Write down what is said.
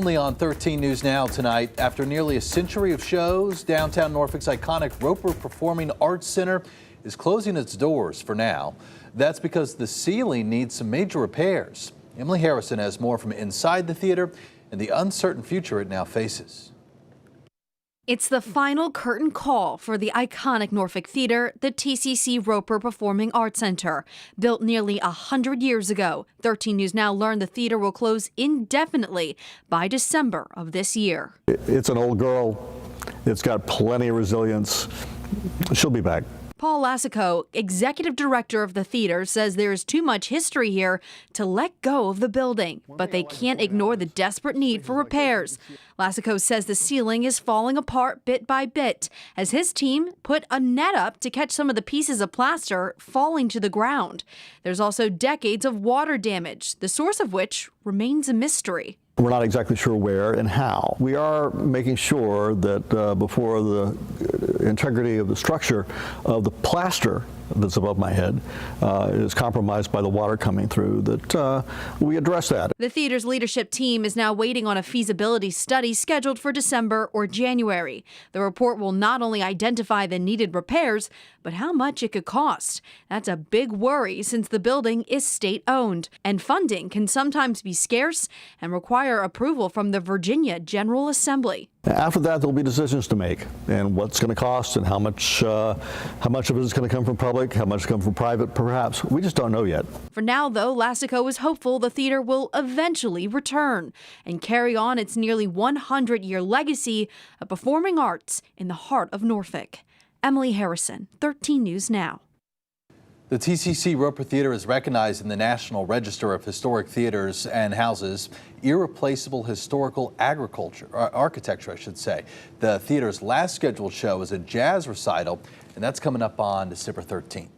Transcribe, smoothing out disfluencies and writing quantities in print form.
Only on 13 News Now tonight, after nearly a century of shows, Downtown Norfolk's iconic Roper Performing Arts Center is closing its doors for now. That's because the ceiling needs some major repairs. Emily Harrison has more from inside the theater and the uncertain future it now faces. It's the final curtain call for the iconic Norfolk Theater, the TCC Roper Performing Arts Center. Built nearly 100 years ago, 13 News Now learned the theater will close indefinitely by December of this year. It's an old girl. It's got plenty of resilience. She'll be back. Paul Lassico, executive director of the theater, says there is too much history here to let go of the building, but they can't ignore the desperate need for repairs. Lassico says the ceiling is falling apart bit by bit as his team put a net up to catch some of the pieces of plaster falling to the ground. There's also decades of water damage, the source of which remains a mystery. We're not exactly sure where and how. We are making sure that before the integrity of the structure of the plaster that's above my head is compromised by the water coming through, that we address that. The theater's leadership team is now waiting on a feasibility study scheduled for December or January. The report will not only identify the needed repairs, but how much it could cost. That's a big worry since the building is state-owned, and funding can sometimes be scarce and require approval from the Virginia General Assembly. After that, there'll be decisions to make, and what's going to cost, and how much of it is going to come from public, how much come from private, perhaps. We just don't know yet. For now, though, Lassico is hopeful the theater will eventually return and carry on its nearly 100-year legacy of performing arts in the heart of Norfolk. Emily Harrison, 13 News Now. The TCC Roper Theater is recognized in the National Register of Historic Theaters and Houses, irreplaceable historical architecture, I should say. The theater's last scheduled show is a jazz recital, and that's coming up on December 13th.